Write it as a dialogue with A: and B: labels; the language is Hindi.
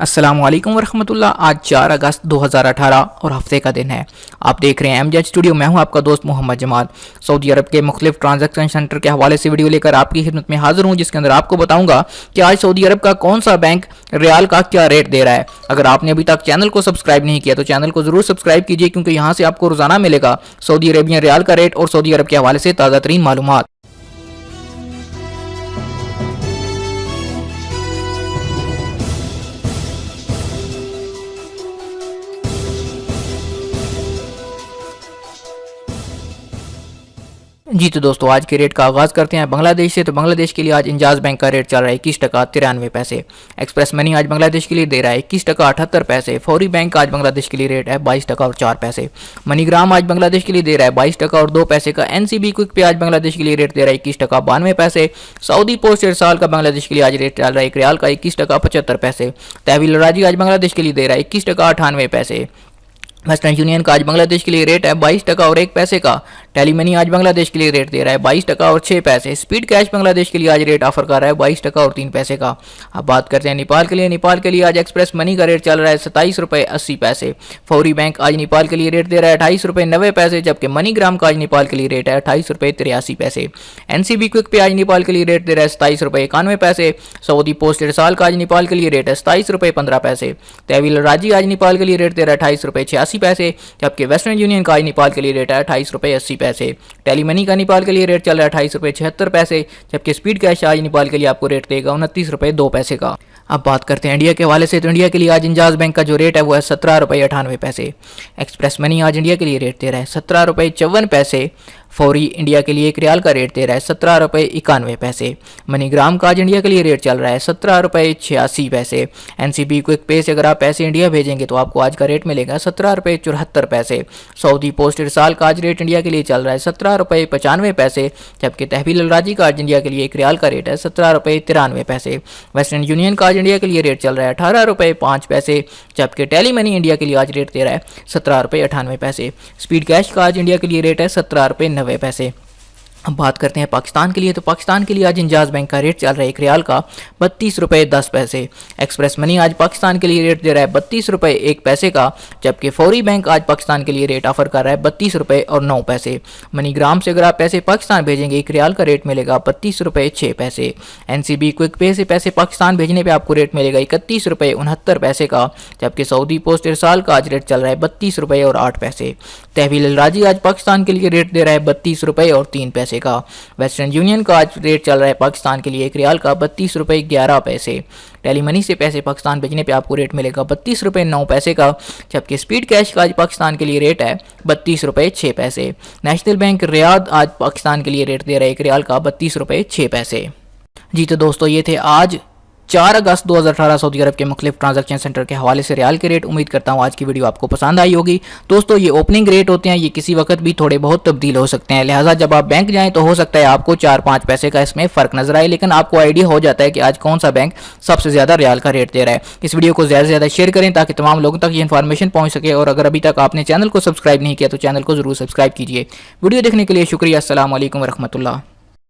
A: अस्सलामुअलैकुम वरहमतुल्लाह। आज 4 अगस्त 2018 और हफ्ते का दिन है। आप देख रहे हैं एमजेड स्टूडियो। मैं हूं आपका दोस्त मोहम्मद जमाल। सऊदी अरब के मुख्तलिफ ट्रांजैक्शन सेंटर के हवाले से वीडियो लेकर आपकी खिदमत में हाजिर हूं, जिसके अंदर आपको बताऊंगा कि आज सऊदी अरब का कौन सा बैंक रियाल का क्या रेट दे रहा है। अगर आपने अभी तक चैनल को सब्सक्राइब नहीं किया तो चैनल को जरूर सब्सक्राइब कीजिए, क्योंकि यहाँ से आपको रोजाना मिलेगा सऊदी अरेबियन रियाल का रेट और सऊदी अरब के हवाले से ताज़ा तरीन मालूमात। जी तो दोस्तों, आज के रेट का आगाज़ करते हैं बांग्लादेश से। तो बांग्लादेश के लिए आज इंजाज बैंक का रेट चल रहा है 21 टका 93 पैसे। एक्सप्रेस मनी आज बांग्लादेश के लिए दे रहा है 21 टका 78 पैसे। फौरी बैंक आज बांग्लादेश के लिए रेट है 22 टका और 4 पैसे। मनीग्राम आज बांग्लादेश के लिए दे रहा है 22 टका और 2 पैसे का। एनसीबी क्विक पे आज बांग्लादेश के लिए रेट दे रहा है 21 टका 92 पैसे। सऊदी पोस्ट इरसाल का बांग्लादेश के लिए आज रेट चल रहा है एक रियाल का 21 टका 75 पैसे। तहवील राजी आज बांग्लादेश के लिए दे रहा है 21 टका 98 पैसे। वेस्टर्न यूनियन का आज बांग्लादेश के लिए रेट है 22 टका और 1 पैसे का। टेली मनी आज बांग्लादेश के लिए रेट दे रहा है 22 टका और 6 पैसे। स्पीड कैश बांग्लादेश के लिए आज रेट ऑफर कर रहा है 22 टका और 3 पैसे का। अब बात करते हैं नेपाल के लिए। नेपाल के लिए आज एक्सप्रेस मनी का रेट चल रहा है 27 रुपये 80 पैसे। फौरी बैंक आज नेपाल के लिए रेट दे रहा है 28 रुपये 90 पैसे, जबकि मनीग्राम का आज नेपाल के लिए रेट है 28 रुपये 83 पैसे। एनसीबी क्विक पे आज नेपाल के लिए रेट दे रहा है 27 रुपये 91 पैसे। सऊदी पोस्ट इरसाल का आज नेपाल के लिए रेट है 27 रुपये 15 पैसे। तहवील राजी आज नेपाल के लिए रेट दे रहा है 28 रुपये 86 पैसे, जबकि वेस्टर्न यूनियन का आज नेपाल के लिए रेट है 28 रुपये 80 पैसे। टेली मनी का नेपाल के लिए रेट चल रहा है 28 रुपये 76 पैसे, जबकि स्पीड कैश आज नेपाल के लिए आपको रेट देगा 29 रुपये 2 पैसे का। अब बात करते हैं इंडिया के हवाले से। तो इंडिया के लिए आज इंजाज बैंक का जो रेट है वो है 17 रुपये 98 पैसे। एक्सप्रेस मनी आज इंडिया के लिए रेट दे रहा है 17 रुपये 54 पैसे। फौरी इंडिया के लिए एक रियाल का रेट दे रहा है 17 रुपये 91 पैसे। मनीग्राम का आज इंडिया के लिए रेट चल रहा है 17 रुपये 86 पैसे। एनसीबी क्विक पे से अगर आप पैसे इंडिया भेजेंगे तो आपको आज का रेट मिलेगा 17 रुपये 74 पैसे। सऊदी पोस्ट इरसाल का आज रेट इंडिया के लिए चल रहा है 17 रुपये 95 पैसे, जबकि तहवील राजी का आज इंडिया के लिए एक रियाल का रेट है 17 रुपये 93 पैसे। वेस्टर्न यूनियन का आज इंडिया के लिए रेट चल रहा है 18 रुपये 5 पैसे, जबकि टेली मनी इंडिया के लिए आज रेट दे रहा है 17 रुपये 98 पैसे। स्पीड कैश का आज इंडिया के लिए रेट है 17 रुपये 90 पैसे। अब बात करते हैं पाकिस्तान के लिए। तो पाकिस्तान के लिए आज इंजाज बैंक का रेट चल रहा है एक रियाल का 32 रुपये 10 पैसे। एक्सप्रेस मनी आज पाकिस्तान के लिए रेट दे रहा है 32 रुपये 1 पैसे का, जबकि फौरी बैंक आज पाकिस्तान के लिए रेट ऑफर कर रहा है 32 रुपये और 9 पैसे। मनीग्राम से अगर आप पैसे पाकिस्तान भेजेंगे एक रियाल का रेट मिलेगा 32 रुपये 6 पैसे। एनसीबी क्विक पे से पैसे पाकिस्तान भेजने पर आपको रेट मिलेगा 31 रुपये 69 पैसे का, जबकि सऊदी पोस्ट इरसाल का आज रेट चल रहा है 32 रुपये और 8 पैसे। तहवील राजी आज पाकिस्तान के लिए रेट दे रहा है 32 रुपये और 3 पैसे का। वेस्टर्न यूनियन का आज रेट चल रहा है पाकिस्तान के लिए एक रियाल का 32 रुपये 11 पैसे। टेली मनी से पैसे पाकिस्तान भेजने पे आपको रेट मिलेगा 32 रुपये 9 पैसे का, जबकि स्पीड कैश का आज पाकिस्तान के लिए रेट है 32 रुपये 6 पैसे। नेशनल बैंक रियाद आज पाकिस्तान के लिए रेट दे रहा है एक रियाल का 32 रुपये 6 पैसे। जी तो दोस्तों, ये थे आज 4 अगस्त 2018 सऊदी अरब के मुख्तलिफ ट्रांजैक्शन सेंटर के हवाले से रियाल के रेट। उम्मीद करता हूँ आज की वीडियो आपको पसंद आई होगी। दोस्तों, ये ओपनिंग रेट होते हैं, ये किसी वक्त भी थोड़े बहुत तब्दील हो सकते हैं, लिहाजा जब आप बैंक जाएं तो हो सकता है आपको 4-5 पैसे का इसमें फ़र्क नजर आए, लेकिन आपको आइडिया हो जाता है कि आज कौन सा बैंक सबसे ज़्यादा रियाल का रेट दे रहा है। इस वीडियो को ज़्यादा से ज़्यादा शेयर करें ताकि तमाम लोगों तक ये इन्फॉर्मेशन पहुँच सके, और अगर अभी तक आपने चैनल को सब्सक्राइब नहीं किया तो चैनल को ज़रूर सब्सक्राइब कीजिए। वीडियो देखने के लिए शुक्रिया। अस्सलाम वालेकुम रहमतुल्लाह।